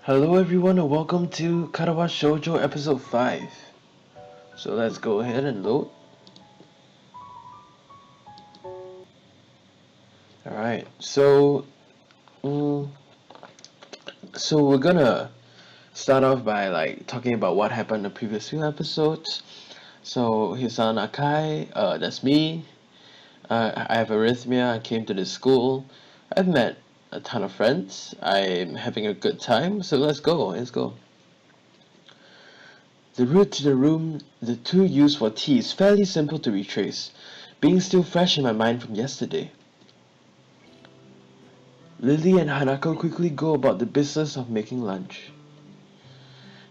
Hello everyone and welcome to Katawa Shoujo episode 5. So let's go ahead and load. Alright, so we're gonna start off by talking about what happened in the previous few episodes. So Hisao Nakai, that's me. I have arrhythmia, I came to this school. I've met a ton of friends. I'm having a good time, so let's go. The route to the room the two used for tea is fairly simple to retrace, being still fresh in my mind from yesterday. Lily and Hanako quickly go about the business of making lunch.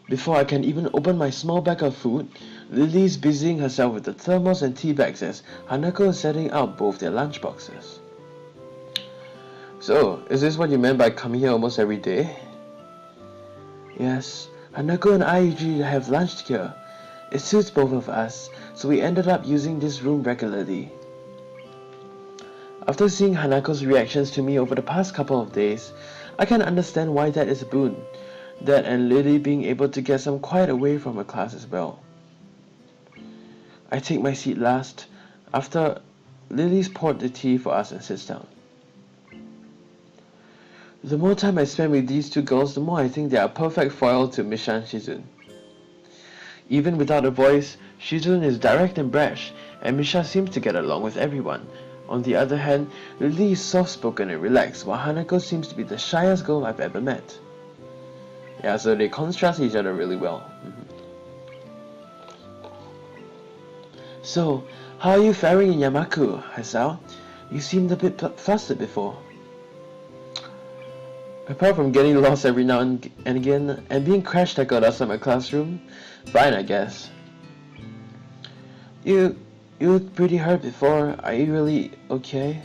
Before I can even open my small bag of food, Lily is busying herself with the thermos and tea bags as Hanako is setting out both their lunch boxes. So, is this what you meant by coming here almost every day? Yes, Hanako and I usually have lunch here. It suits both of us, so we ended up using this room regularly. After seeing Hanako's reactions to me over the past couple of days, I can understand why that is a boon. That and Lily being able to get some quiet away from her class as well. I take my seat last, after Lily's poured the tea for us and sits down. The more time I spend with these two girls, the more I think they are a perfect foil to Misha and Shizun. Even without a voice, Shizun is direct and brash, and Misha seems to get along with everyone. On the other hand, Lily is soft-spoken and relaxed, while Hanako seems to be the shyest girl I've ever met. Yeah, so they contrast each other really well. So, how are you faring in Yamaku, Hisao? You seemed a bit flustered before. Apart from getting lost every now and again, and being crash-tackled outside my classroom, fine I guess. You looked pretty hurt before. Are you really okay?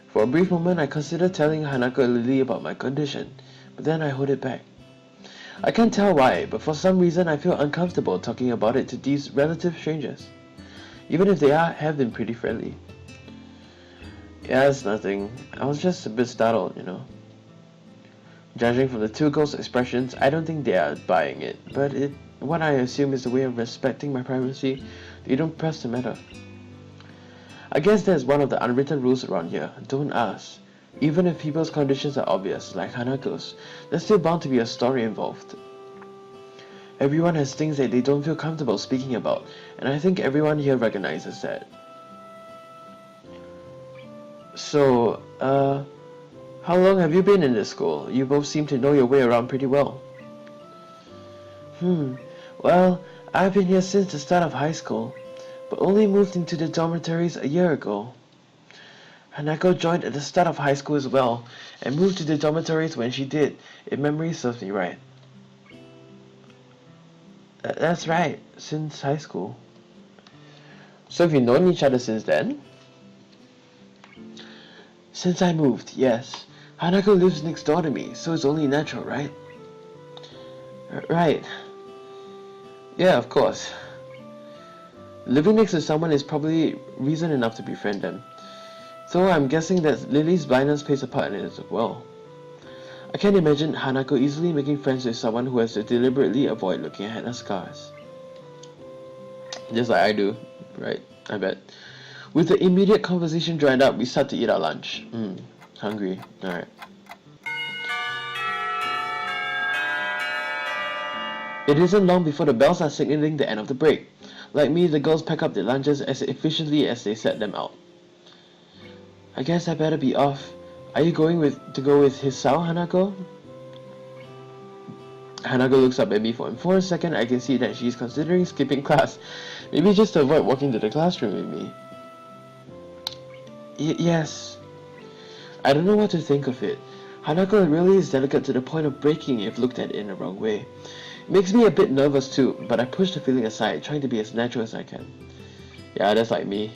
For a brief moment I considered telling Hanako and Lily about my condition, but then I hold it back. I can't tell why, but for some reason I feel uncomfortable talking about it to these relative strangers, even if they have been pretty friendly. Yeah, it's nothing. I was just a bit startled, Judging from the two girls' expressions, I don't think they are buying it, but what I assume is a way of respecting my privacy. They don't press the matter. I guess that's one of the unwritten rules around here. Don't ask. Even if people's conditions are obvious, like Hanako's, there's still bound to be a story involved. Everyone has things that they don't feel comfortable speaking about, and I think everyone here recognizes that. So, how long have you been in this school? You both seem to know your way around pretty well. Well, I've been here since the start of high school, but only moved into the dormitories a year ago. Hanako joined at the start of high school as well, and moved to the dormitories when she did, if memory serves me right. That's right, since high school. So have you known each other since then? Since I moved, yes. Hanako lives next door to me, so it's only natural, right? Right. Yeah, of course. Living next to someone is probably reason enough to befriend them. Though I'm guessing that Lily's blindness plays a part in it as well. I can't imagine Hanako easily making friends with someone who has to deliberately avoid looking at her scars. Just like I do, right? I bet. With the immediate conversation dried up, we start to eat our lunch. Hungry. Alright. It isn't long before the bells are signaling the end of the break. Like me, the girls pack up their lunches as efficiently as they set them out. I guess I better be off. Are you going to go with Hisao, Hanako? Hanako looks up at me for a second. I can see that she's considering skipping class. Maybe just to avoid walking to the classroom with me. Yes. I don't know what to think of it. Hanako really is delicate to the point of breaking if looked at in the wrong way. It makes me a bit nervous too, but I push the feeling aside, trying to be as natural as I can. Yeah, that's like me.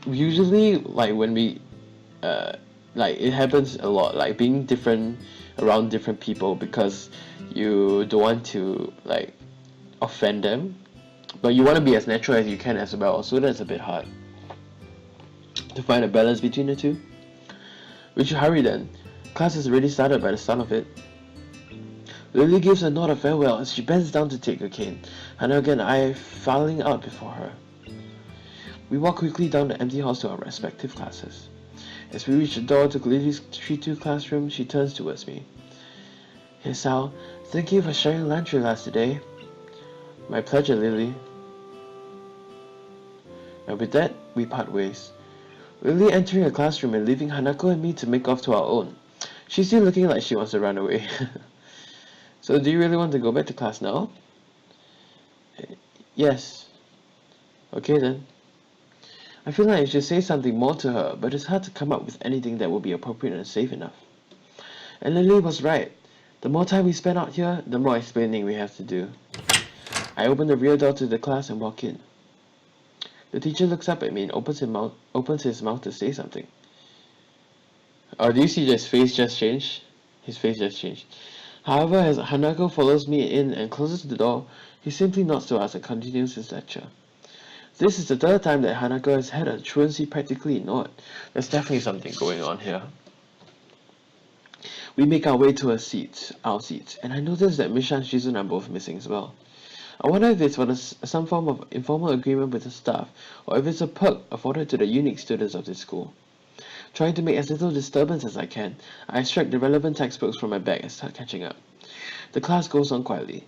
Usually, when we, it happens a lot, being different around different people because you don't want to, offend them, but you want to be as natural as you can as well, so that's a bit hard to find a balance between the two. We should hurry then. Class has already started by the sound of it. Lily gives a nod of farewell as she bends down to take her cane, Hanako and I filing out before her. We walk quickly down the empty halls to our respective classes. As we reach the door to Lily's 3-2 classroom, she turns towards me. Hisao, thank you for sharing lunch with us today. My pleasure, Lily. And with that, we part ways. Lily entering her classroom and leaving Hanako and me to make off to our own. She's still looking like she wants to run away. So do you really want to go back to class now? Yes. Okay then. I feel like I should say something more to her, but it's hard to come up with anything that will be appropriate and safe enough. And Lily was right. The more time we spend out here, the more explaining we have to do. I open the rear door to the class and walk in. The teacher looks up at me and opens his mouth to say something. Oh, do you see his face just change? His face just changed. However, as Hanako follows me in and closes the door, he simply nods to us and continues his lecture. This is the third time that Hanako has had a truancy practically ignored. There's definitely something going on here. We make our way to our seats, and I notice that Misha and Shizun are both missing as well. I wonder if it's for some form of informal agreement with the staff, or if it's a perk afforded to the unique students of this school. Trying to make as little disturbance as I can, I extract the relevant textbooks from my bag and start catching up. The class goes on quietly.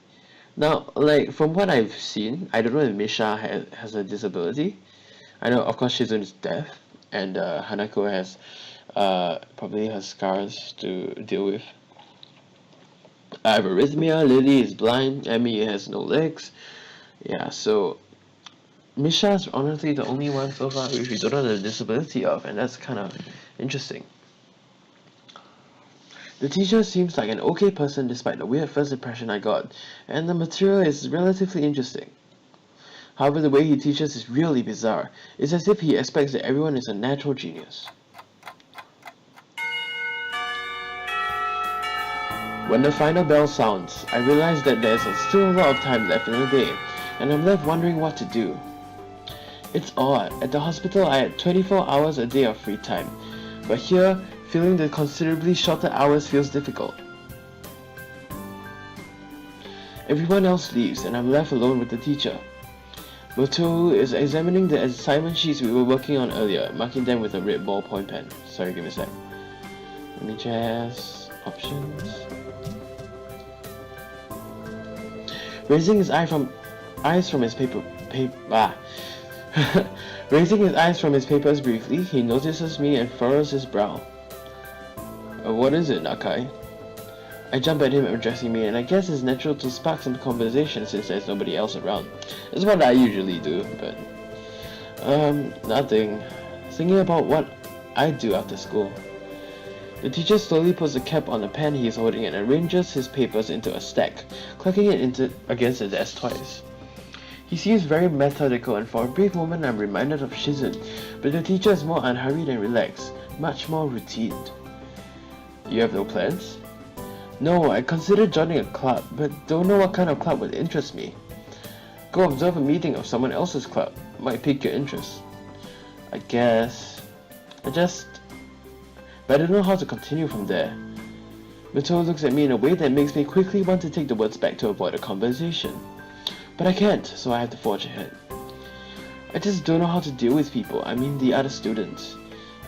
Now, from what I've seen, I don't know if Misha has a disability. I know, of course, Shizun is deaf, and Hanako has probably has scars to deal with. I have arrhythmia, Lily is blind, Emmy has no legs. Yeah, so Misha's honestly the only one so far which we don't know the disability of, and that's kind of interesting. The teacher seems like an okay person despite the weird first impression I got, and the material is relatively interesting. However, the way he teaches is really bizarre. It's as if he expects that everyone is a natural genius. When the final bell sounds, I realize that there's still a lot of time left in the day, and I'm left wondering what to do. It's odd, at the hospital I had 24 hours a day of free time, but here, filling the considerably shorter hours feels difficult. Everyone else leaves and I'm left alone with the teacher. Motoru is examining the assignment sheets we were working on earlier, marking them with a red ballpoint pen. Sorry, give me a sec. Let me just... options... Raising his eyes from his Raising his eyes from his papers briefly, he notices me and furrows his brow. What is it, Nakai? I jump at him addressing me, and I guess it's natural to spark some conversation since there's nobody else around. It's what I usually do, but... nothing. Thinking about what I do after school. The teacher slowly puts a cap on the pen he is holding and arranges his papers into a stack, clucking it against the desk twice. He seems very methodical, and for a brief moment I'm reminded of Shizun, but the teacher is more unhurried and relaxed, much more routine. You have no plans? No, I considered joining a club, but don't know what kind of club would interest me. Go observe a meeting of someone else's club. Might pique your interest. I guess. But I don't know how to continue from there. Mito looks at me in a way that makes me quickly want to take the words back to avoid a conversation. But I can't, so I have to forge ahead. I just don't know how to deal with people, I mean the other students.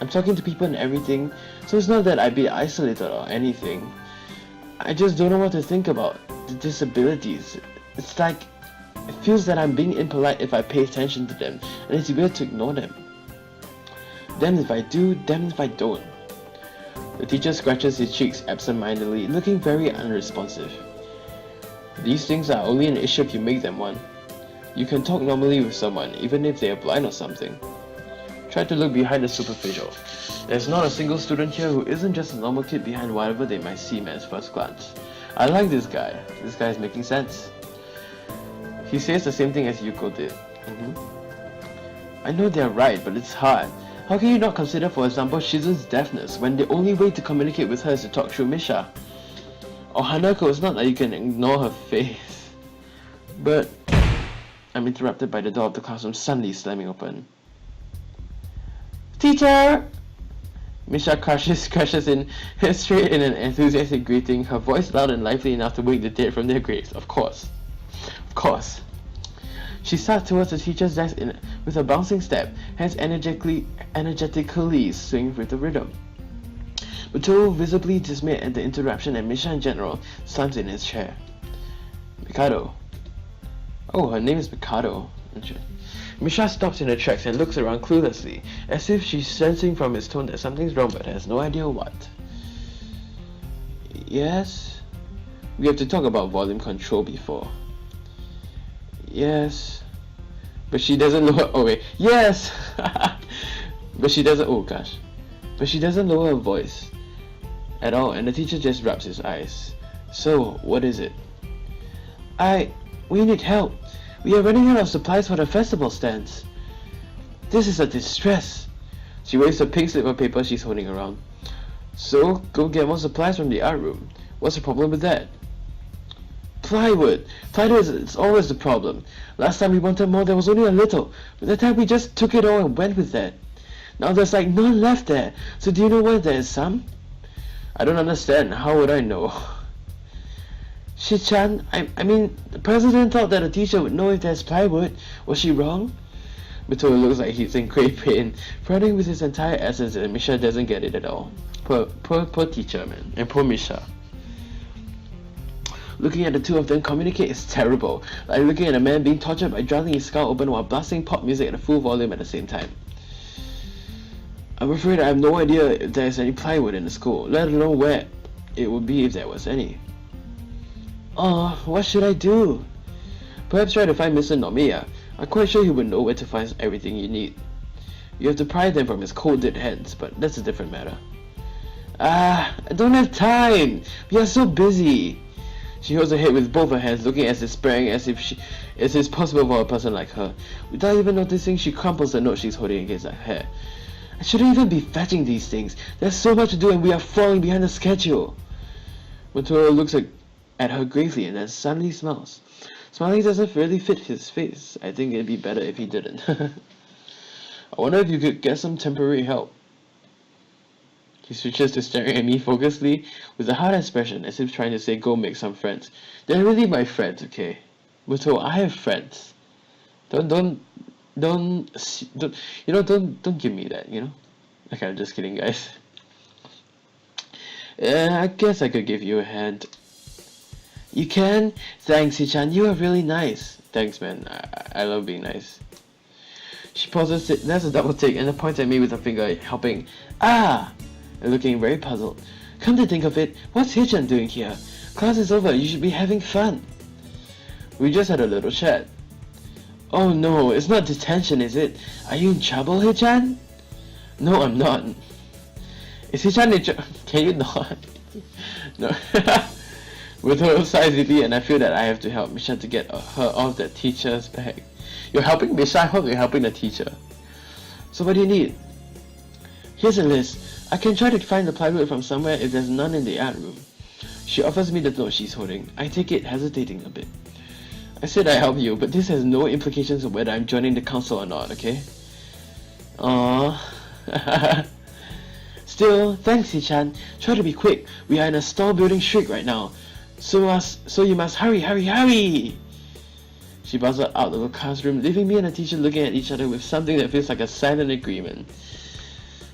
I'm talking to people and everything, so it's not that I'd be isolated or anything. I just don't know what to think about the disabilities. It's like, it feels that I'm being impolite if I pay attention to them, and it's weird to ignore them. Damned if I do, damned if I don't. The teacher scratches his cheeks absent-mindedly, looking very unresponsive. These things are only an issue if you make them one. You can talk normally with someone, even if they are blind or something. Try to look behind the superficial. There's not a single student here who isn't just a normal kid behind whatever they might seem at first glance. I like this guy. This guy is making sense. He says the same thing as Yuko did. I know they're right, but it's hard. How can you not consider, for example, Shizun's deafness when the only way to communicate with her is to talk through Misha? Or Hanako, it's not that you can ignore her face. But... I'm interrupted by the door of the classroom suddenly slamming open. Teacher! Misha crashes in straight in an enthusiastic greeting, her voice loud and lively enough to wake the dead from their graves. Of course. Of course. She starts towards the teacher's desk with a bouncing step, hands energetically swinging with the rhythm. Matteo, visibly dismayed at the interruption and Misha in general, slumps in his chair. Mikado. Oh, her name is Mikado. Misha stops in her tracks and looks around cluelessly, as if she's sensing from his tone that something's wrong but has no idea what. Yes? We have to talk about volume control before. Yes. But she doesn't lower... Oh wait. Yes! But she doesn't... Oh gosh. But she doesn't lower her voice at all, and the teacher just rubs his eyes. So, what is it? We need help. We are running out of supplies for the festival stands. This is a distress. She waves a pink slip of paper she's holding around. So, go get more supplies from the art room. What's the problem with that? Plywood. Plywood is always the problem. Last time we wanted more, there was only a little. But that time we just took it all and went with that. Now there's like none left there. So do you know where there is some? I don't understand. How would I know? Shi-chan, I mean, the president thought that a teacher would know if there's plywood. Was she wrong? Matteo looks like he's in great pain, frowning with his entire essence, and Misha doesn't get it at all. Poor teacher, man. And poor Misha. Looking at the two of them communicate is terrible, like looking at a man being tortured by drowning his skull open while blasting pop music at a full volume at the same time. I'm afraid I have no idea if there is any plywood in the school, let alone where it would be if there was any. Oh, what should I do? Perhaps try to find Mr. Nomiya. I'm quite sure he would know where to find everything you need. You have to pry them from his cold dead hands, but that's a different matter. I don't have time! We are so busy! She holds her head with both her hands, looking as despairing as if it is possible for a person like her. Without even noticing, she crumples the note she's holding against her hair. I shouldn't even be fetching these things. There's so much to do and we are falling behind the schedule. Matteo looks at her gravely and then suddenly smiles. Smiling doesn't really fit his face. I think it'd be better if he didn't. I wonder if you could get some temporary help. He switches to staring at me focusedly with a hard expression as if trying to say go make some friends. They're really my friends, okay? Matteo, I have friends. Don't give me that, you know? Okay, I'm just kidding, guys. I guess I could give you a hand. You can? Thanks, Hichan. You are really nice. Thanks, man. I love being nice. She pauses. That's a double take and points at me with her finger, helping. Ah! And looking very puzzled. Come to think of it, what's Hichan doing here? Class is over. You should be having fun. We just had a little chat. Oh no, it's not detention, is it? Are you in trouble, Hichan? No, I'm not. Is Hichan in trouble? Can you not? No. With her size VP, and I feel that I have to help Misha to get her off that teacher's back. You're helping Misha? I hope you're helping the teacher. So what do you need? Here's a list. I can try to find the plywood from somewhere if there's none in the art room. She offers me the note she's holding. I take it, hesitating a bit. I said I help you, but this has no implications of whether I'm joining the council or not, okay? Aww. Still, thanks, Hichan. Try to be quick. We are in a stall building shriek right now. So you must hurry! She buzzes out of the classroom, leaving me and the teacher looking at each other with something that feels like a silent agreement.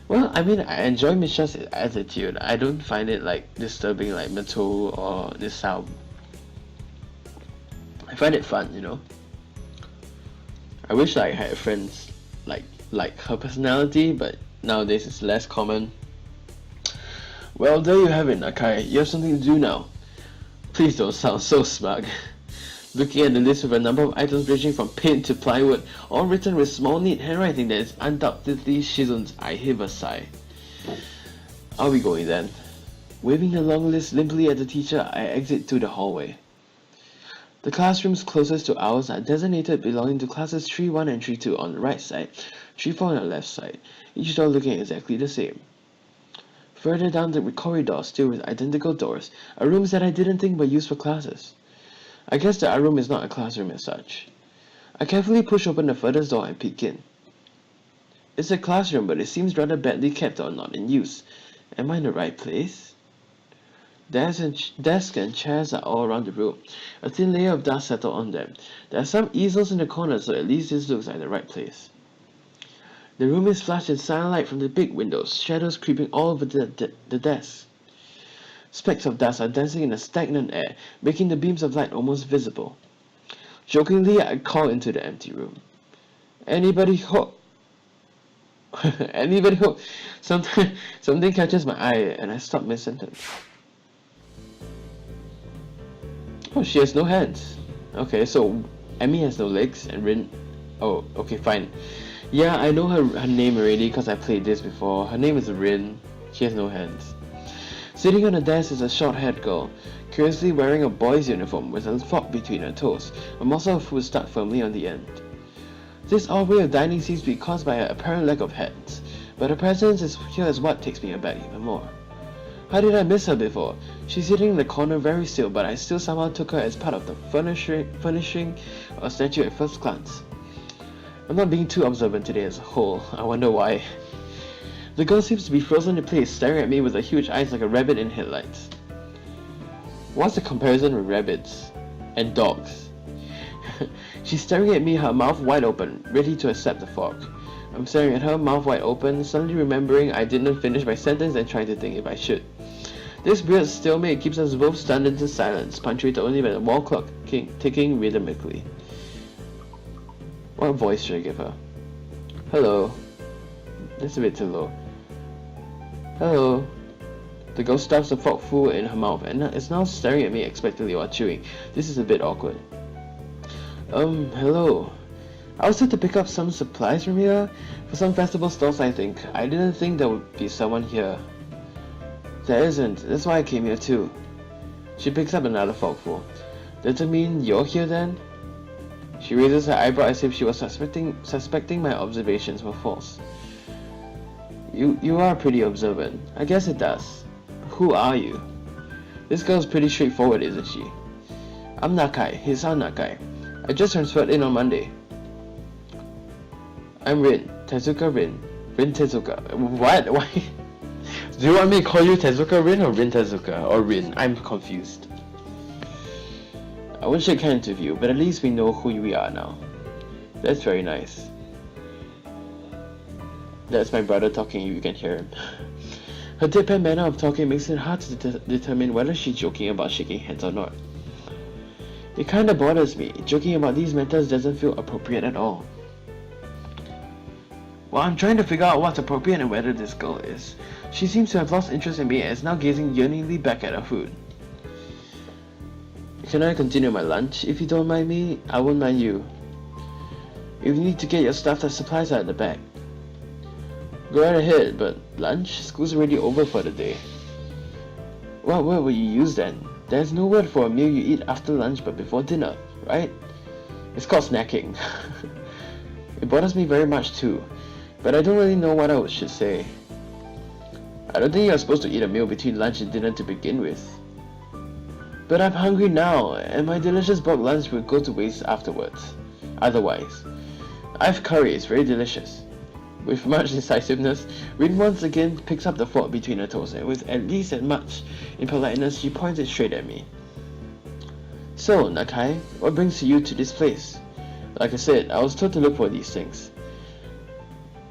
Well, I mean, I enjoy Misha's attitude. I don't find it like disturbing like Matteo or Hisao. I find it fun, you know. I wish I had friends like her personality, but nowadays it's less common. Well, there you have it, Nakai. You have something to do now. Please don't sound so smug. Looking at the list with a number of items ranging from paint to plywood, all written with small neat handwriting that is undoubtedly Shizun's, I heave a sigh. Are we going then? Waving the long list limply at the teacher, I exit to the hallway. The classrooms closest to ours are designated belonging to classes 3-1 and 3-2 on the right side, 3-4 on the left side, each door looking exactly the same. Further down the corridor, still with identical doors, are rooms that I didn't think were used for classes. I guess the art room is not a classroom as such. I carefully push open the furthest door and peek in. It's a classroom, but it seems rather badly kept or not in use. Am I in the right place? Desks and chairs are all around the room. A thin layer of dust settled on them. There are some easels in the corners, so at least this looks like the right place. The room is flushed in sunlight from the big windows, shadows creeping all over the desks. Specks of dust are dancing in the stagnant air, making the beams of light almost visible. Jokingly, I call into the empty room. Anybody home? Anybody home? Something catches my eye, and I stop mid-sentence. Oh, she has no hands. Okay, so Emmy has no legs, and Rin... Oh, okay, fine. Yeah, I know her name already because I played this before. Her name is Rin. She has no hands. Sitting on the desk is a short-haired girl, curiously wearing a boy's uniform with a fork between her toes, a morsel of food stuck firmly on the end. This odd way of dining seems to be caused by her apparent lack of hands, but her presence here is what takes me aback even more. How did I miss her before? She's sitting in the corner very still, but I still somehow took her as part of the furnishing or statue at first glance. I'm not being too observant today as a whole. I wonder why. The girl seems to be frozen in place, staring at me with her huge eyes like a rabbit in headlights. What's the comparison with rabbits? And dogs? She's staring at me, her mouth wide open, ready to accept the fork. I'm staring at her, mouth wide open, suddenly remembering I didn't finish my sentence and trying to think if I should. This weird stalemate keeps us both stunned into silence, punctuated only by the wall clock ticking rhythmically. What voice should I give her? Hello. That's a bit too low. Hello. The girl stuffs the fork full in her mouth and is now staring at me expectantly while chewing. This is a bit awkward. Hello. I was here to pick up some supplies from here for some festival stalls, I think. I didn't think there would be someone here. There isn't. That's why I came here too. She picks up another forkful. Does it mean you're here then? She raises her eyebrow as if she was suspecting my observations were false. You are pretty observant. I guess it does. Who are you? This girl's pretty straightforward, isn't she? I'm Nakai, Hisao Nakai. I just transferred in on Monday. I'm Rin Tezuka Rin Tezuka. What? Why? Do you want me to call you Tezuka Rin or Rin Tezuka? Or Rin? I'm confused. I won't shake hands with you, but at least we know who we are now. That's very nice. That's my brother talking, you can hear him. Her deadpan manner of talking makes it hard to determine whether she's joking about shaking hands or not. It kinda bothers me. Joking about these matters doesn't feel appropriate at all. Well, I'm trying to figure out what's appropriate and whether this girl is. She seems to have lost interest in me and is now gazing yearningly back at her food. Can I continue my lunch? If you don't mind me, I won't mind you. If you need to get your stuff, the supplies are at the back. Go right ahead, but lunch? School's already over for the day. What word will you use then? There's no word for a meal you eat after lunch but before dinner, right? It's called snacking. It bothers me very much too, but I don't really know what I should say. I don't think you're supposed to eat a meal between lunch and dinner to begin with. But I'm hungry now, and my delicious bulk lunch will go to waste afterwards. Otherwise. I have curry, it's very delicious. With much decisiveness, Rin once again picks up the fork between her toes, and with at least as much in politeness, she points it straight at me. So, Nakai, what brings you to this place? Like I said, I was told to look for these things.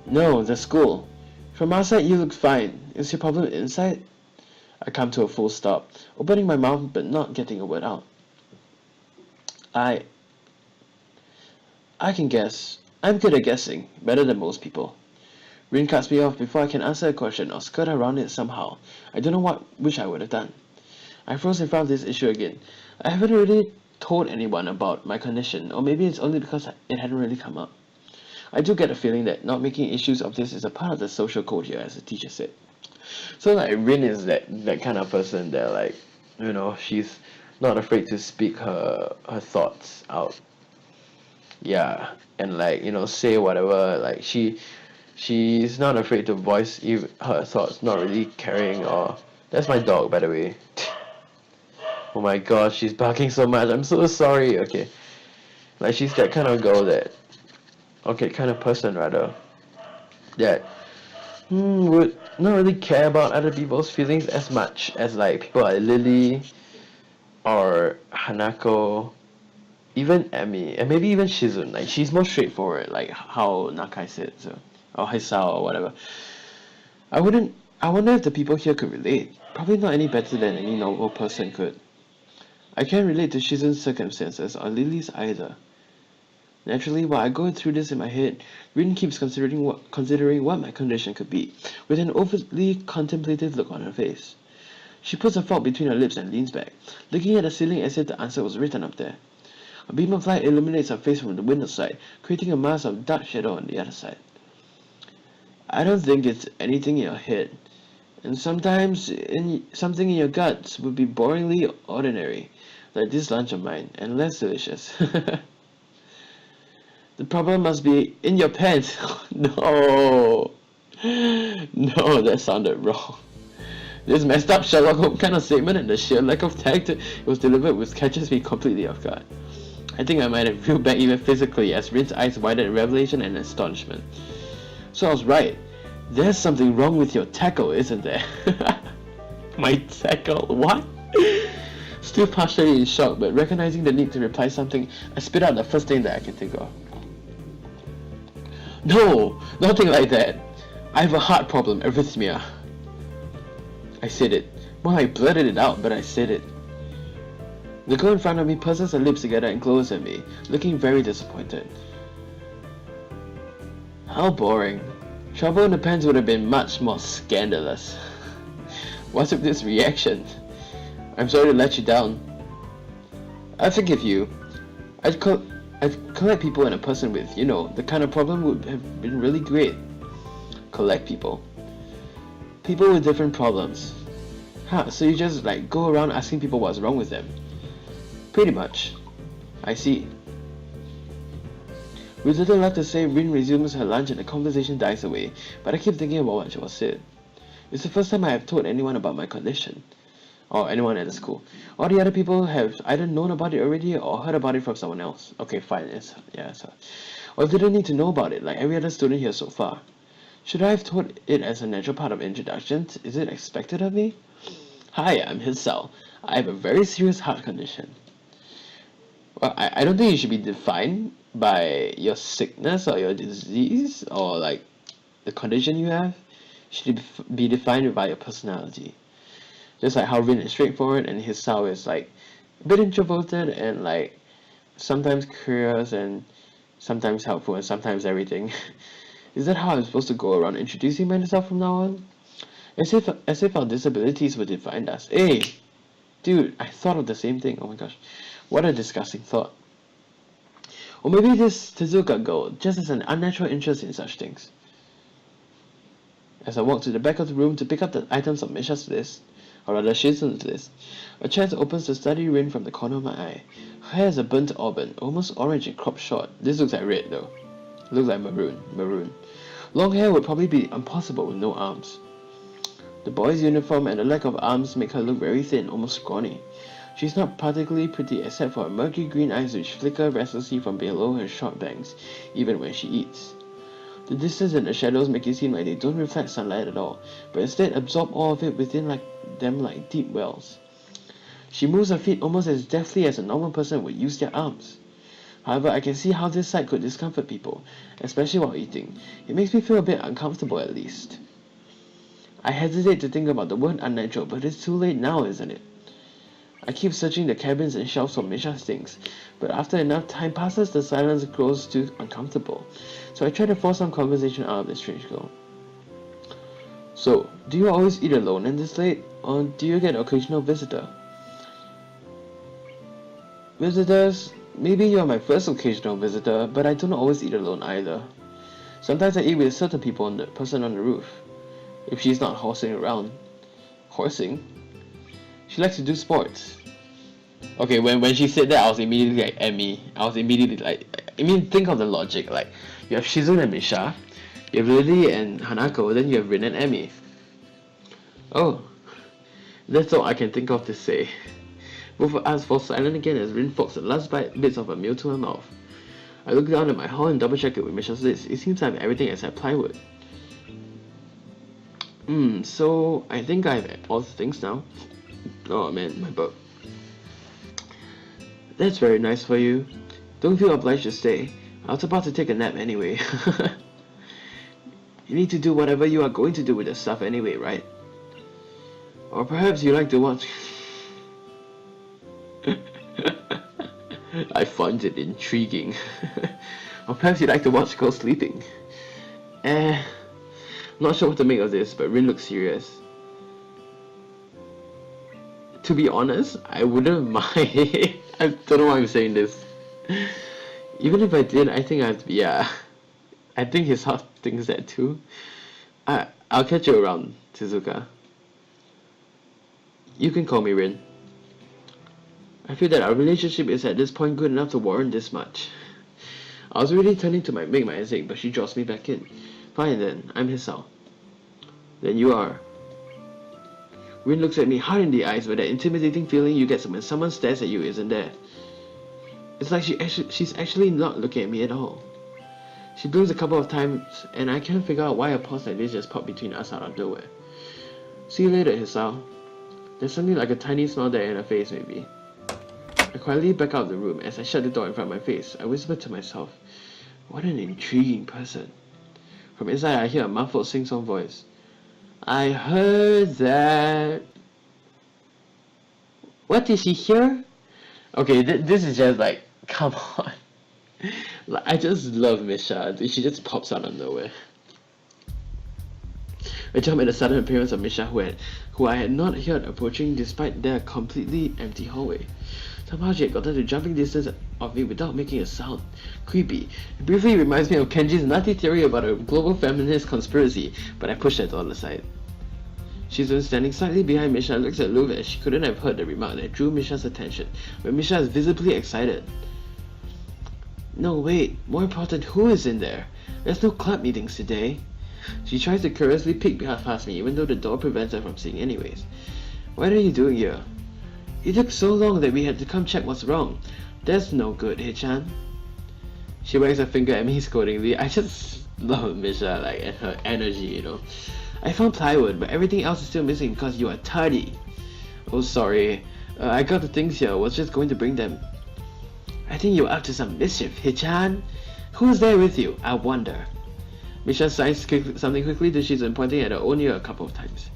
No, the school. From outside you look fine. Is your problem inside? I come to a full stop, opening my mouth but not getting a word out. I can guess. I'm good at guessing, better than most people. Rin cuts me off before I can answer a question or skirt around it somehow. I don't know which I would have done. I froze in front of this issue again. I haven't really told anyone about my condition, or maybe it's only because it hadn't really come up. I do get a feeling that not making issues of this is a part of the social code here, as the teacher said. So like Rin is that kind of person that, like, you know, she's not afraid to speak her thoughts out. Yeah, and like, you know, say whatever. Like she's not afraid to voice her thoughts, not really caring. Or that's my dog, by the way. Oh my gosh, she's barking so much. I'm so sorry. Okay, like she's that kind of girl that, okay, kind of person rather, that would not really care about other people's feelings as much as like people like Lily or Hanako, even Emi, and maybe even Shizun. Like she's more straightforward, like how Nakai said, so or Hisao or whatever. I wouldn't. I wonder if the people here could relate. Probably not any better than any normal person could. I can't relate to Shizun's circumstances or Lily's either. Naturally, while I go through this in my head, Rin keeps considering what my condition could be, with an overly contemplative look on her face. She puts a fork between her lips and leans back, looking at the ceiling as if the answer was written up there. A beam of light illuminates her face from the window side, creating a mass of dark shadow on the other side. I don't think it's anything in your head, and sometimes something in your guts would be boringly ordinary, like this lunch of mine, and less delicious. The problem must be in your pants. No. No, that sounded wrong. This messed up Sherlock Holmes kind of statement and the sheer lack of tact it was delivered with catches me completely off guard. I think I might have reeled back even physically as Rin's eyes widened in revelation and astonishment. So I was right. There's something wrong with your tackle, isn't there? My tackle? What? Still partially in shock, but recognizing the need to reply something, I spit out the first thing that I can think of. No, nothing like that. I have a heart problem, arrhythmia. I said it. Well, I blurted it out, but I said it. The girl in front of me purses her lips together and glows at me, looking very disappointed. How boring. Trouble in the pants would have been much more scandalous. What's with this reaction? I'm sorry to let you down. I forgive you. I'd collect people and a person with, the kind of problem would have been really great. Collect people. People with different problems. Huh, so you just go around asking people what's wrong with them? Pretty much. I see. With little left to say, Rin resumes her lunch and the conversation dies away, but I keep thinking about what was said. It's the first time I have told anyone about my condition. Or anyone at the school. All the other people have either known about it already or heard about it from someone else. Okay, fine, it's or didn't need to know about it like every other student here so far. Should I have told it as a natural part of introduction? Is it expected of me? Hi, I'm Hisao. I have a very serious heart condition. Well, I don't think you should be defined by your sickness or your disease or the condition you have. You should be defined by your personality. Just like how Rin is straightforward and Hisao is a bit introverted and sometimes curious and sometimes helpful and sometimes everything. Is that how I'm supposed to go around introducing myself from now on? As if our disabilities would define us. Hey! Dude, I thought of the same thing. Oh my gosh. What a disgusting thought. Or maybe this Tezuka girl just has an unnatural interest in such things. As I walk to the back of the room to pick up the items on Misha's list, or rather Shizun's list, a chance opens to study Rin from the corner of my eye. Her hair is a burnt auburn, almost orange and cropped short. This looks like red though. Looks like maroon. Long hair would probably be impossible with no arms. The boy's uniform and the lack of arms make her look very thin, almost scrawny. She's not particularly pretty except for her murky green eyes which flicker restlessly from below her short bangs, even when she eats. The distance and the shadows make it seem like they don't reflect sunlight at all, but instead absorb all of it within them like deep wells. She moves her feet almost as deftly as a normal person would use their arms. However, I can see how this sight could discomfort people, especially while eating. It makes me feel a bit uncomfortable at least. I hesitate to think about the word unnatural, but it's too late now, isn't it? I keep searching the cabins and shelves for Misha's things, but after enough time passes, the silence grows too uncomfortable. So I try to force some conversation out of this strange girl. So, do you always eat alone and this late, or do you get occasional visitor? Visitors? Maybe you're my first occasional visitor, but I don't always eat alone either. Sometimes I eat with certain people on the person on the roof. If she's not horsing around. Horsing? She likes to do sports. Okay, when she said that, I was immediately like, Emmy. I was immediately think of the logic. You have Shizun and Misha, you have Lily and Hanako, then you have Rin and Emmy. Oh, that's all I can think of to say. Both of us fall silent again as Rin forks the last bits of her meal to her mouth. I look down at my haul and double check it with Misha's list. It seems I have everything except plywood. So I think I have all the things now. Oh man, my butt. That's very nice for you. Don't feel obliged to stay. I was about to take a nap anyway. You need to do whatever you are going to do with the stuff anyway, right? Or perhaps you like to watch... I find it intriguing. Or perhaps you like to watch girls sleeping. Not sure what to make of this, but Rin looks serious. To be honest, I wouldn't mind. I don't know why I'm saying this. Even if I did, I think I think Hisao thinks that too. I'll catch you around, Tezuka. You can call me Rin. I feel that our relationship is at this point good enough to warrant this much. I was really turning to make my exit, but she draws me back in. Fine then, I'm Hisao. Then you are. Rin looks at me hard in the eyes, but that intimidating feeling you get when someone stares at you isn't there. It's like she's actually not looking at me at all. She blinks a couple of times, and I can't figure out why a pause like this just popped between us out of nowhere. See you later, Hisao. There's something like a tiny smile there in her face, maybe. I quietly back out of the room. As I shut the door in front of my face, I whisper to myself, what an intriguing person. From inside, I hear a muffled sing-song voice. I heard that... What did she hear? Okay, this is just like, come on. I just love Misha. She just pops out of nowhere. I jump at the sudden appearance of Misha, who I had not heard approaching despite their completely empty hallway. Somehow she had gotten to jumping distance of me without making a sound. Creepy. It briefly reminds me of Kenji's nutty theory about a global feminist conspiracy, but I pushed that all aside. Shizun, standing slightly behind Misha, looks at Luv as she couldn't have heard the remark that drew Misha's attention, but Misha is visibly excited. No, wait. More important, who is in there? There's no club meetings today. She tries to curiously peek past me, even though the door prevents her from seeing anyways. What are you doing here? It took so long that we had to come check what's wrong. That's no good, Hei-chan. She wags her finger at me scoldingly. I just love Misha, like, and her energy, you know. I found plywood, but everything else is still missing because you are tardy. Oh, sorry. I got the things here. I was just going to bring them. I think you're up to some mischief, Hei-chan. Who's there with you? I wonder. Misha signs something quickly to Shizun, pointing at her own ear a couple of times.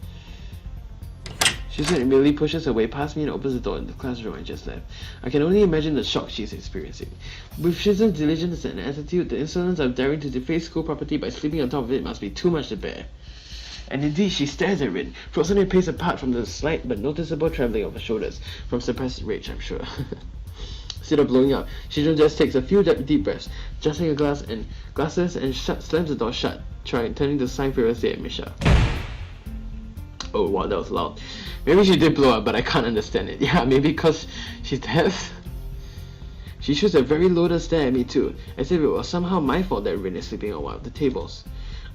Shizun immediately pushes her way past me and opens the door in the classroom I just left. I can only imagine the shock she's experiencing. With Shizun's diligence and attitude, the insolence of daring to deface school property by sleeping on top of it must be too much to bear. And indeed, she stares at Rin, frozen in pace apart from the slight but noticeable trembling of her shoulders, from suppressed rage, I'm sure. Instead of blowing up, Shizun just takes a few deep breaths, adjusting her glasses and slams the door shut, turning to sign furiously at Misha. Oh wow, that was loud. Maybe she did blow up, but I can't understand it. Yeah, maybe because she's deaf? She shoots a very loaded stare at me too, as if it was somehow my fault that Rin is sleeping on one of the tables.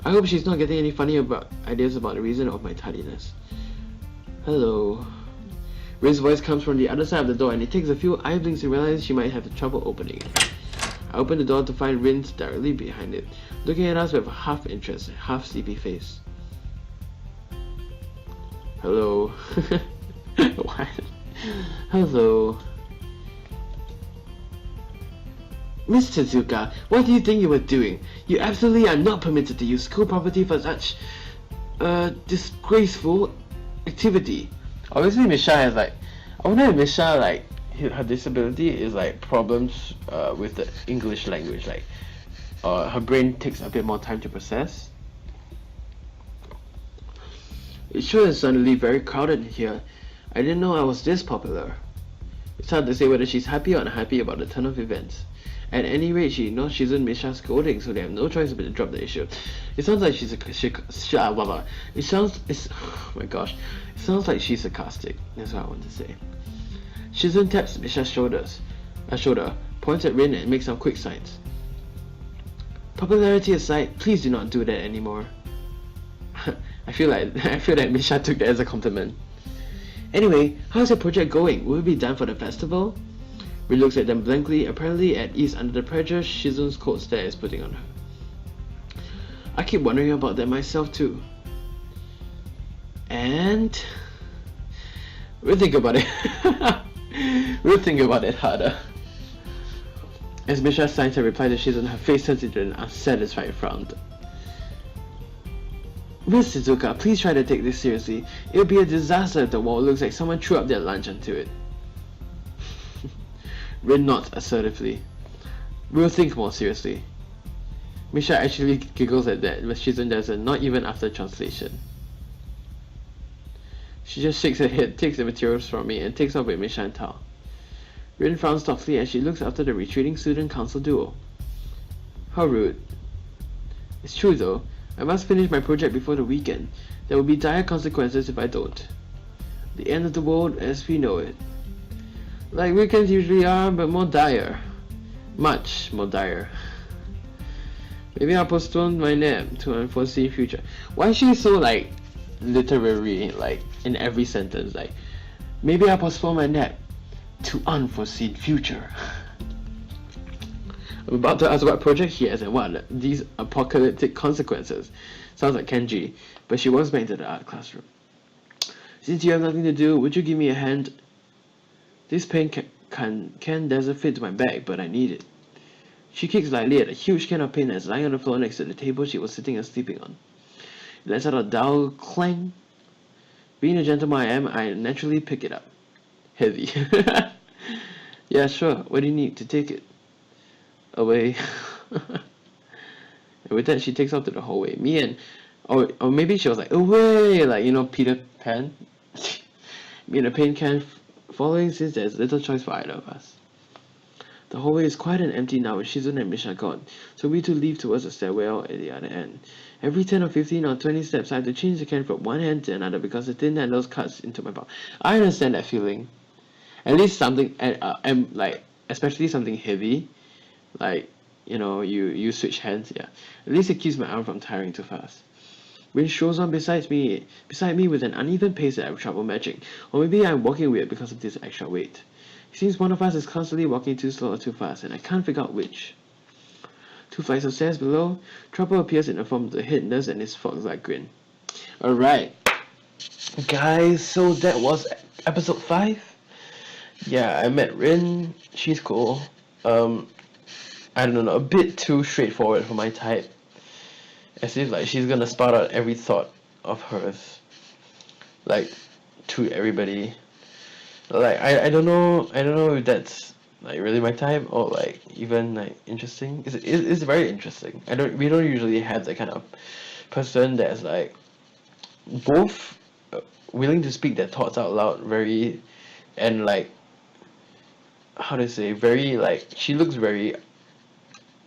I hope she's not getting any funny ideas about the reason of my tardiness. Hello. Rin's voice comes from the other side of the door, and it takes a few eye blinks to realize she might have trouble opening it. I open the door to find Rin directly behind it, looking at us with a half interest, half sleepy face. Hello. What? Hello. Miss Tezuka, what do you think you were doing? You absolutely are not permitted to use school property for such disgraceful activity. Obviously Misha has I wonder if Misha her disability is problems with the English language, her brain takes a bit more time to process. It sure is suddenly very crowded here. I didn't know I was this popular. It's hard to say whether she's happy or unhappy about the turn of events. At any rate, she ignores Shizun Misha's scolding, so they have no choice but to drop the issue. It sounds like it sounds like she's sarcastic. That's what I want to say. Shizun taps Misha's shoulder, points at Rin and makes some quick signs. Popularity aside, please do not do that anymore. I feel that Misha took that as a compliment. Anyway, how's your project going? Will it be done for the festival? Rin looks at them blankly, apparently at ease under the pressure Shizun's cold stare is putting on her. I keep wondering about that myself too. And we'll think about it. We'll think about it harder. As Misha signs her reply to Shizen, her face turns into an unsatisfied frown. Miss Tezuka, please try to take this seriously. It would be a disaster if the wall looks like someone threw up their lunch onto it. Rin nods assertively. We'll think more seriously. Misha actually giggles at that, but Shizen doesn't, not even after translation. She just shakes her head, takes the materials from me, and takes off with Misha and Tao. Rin frowns thoughtfully as she looks after the retreating student council duo. How rude. It's true though. I must finish my project before the weekend. There will be dire consequences if I don't. The end of the world as we know it. Like weekends usually are, but more dire. Much more dire. Maybe I'll postpone my nap to an unforeseen future. Why is she so like literary, like in every sentence? Like, maybe I'll postpone my nap to unforeseen future. I'm about to ask what project she has and what these apocalyptic consequences. Sounds like Kenji, but she walks back into the art classroom. Since you have nothing to do, would you give me a hand? This pen can doesn't fit my bag, but I need it. She kicks lightly at a huge can of paint that's lying on the floor next to the table she was sitting and sleeping on. It lets out a dull clang. Being a gentleman I am, I naturally pick it up. Heavy. Yeah, sure. What do you need to take it? Away. And with that, she takes off to the hallway. Me and... Or maybe she was like, away! Like, you know, Peter Pan. Me and a paint can following since there's little choice for either of us. The hallway is quiet and empty now with Shizen and Misha gone, so we two leave towards the stairwell at the other end. Every 10 or 15 or 20 steps I have to change the can from one hand to another because the thin handles cuts into my palm. I understand that feeling. At least something, and like, especially something heavy, like, you know, you switch hands, yeah. At least it keeps my arm from tiring too fast. Rin strolls on beside me with an uneven pace that I have trouble matching, or maybe I'm walking weird because of this extra weight. It seems one of us is constantly walking too slow or too fast, and I can't figure out which. 2 flights of stairs below, trouble appears in the form of the head nurse and his fox-like grin. Alright, guys, so that was episode 5. Yeah, I met Rin. She's cool. I don't know, a bit too straightforward for my type. As if like she's gonna spout out every thought of hers, like, to everybody. Like I don't know if that's like really my type or like even like interesting. It's very interesting. We don't usually have that kind of person that's like both willing to speak their thoughts out loud, very, and like, how to say, very, like, she looks very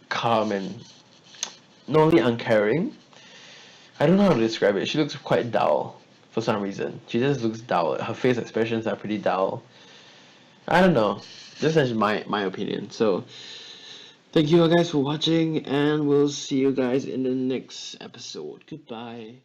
calm and not only uncaring. I don't know how to describe it. She looks quite dull for some reason. She just looks dull. Her face expressions are pretty dull. I don't know. This is my opinion. So thank you guys for watching, and we'll see you guys in the next episode. Goodbye.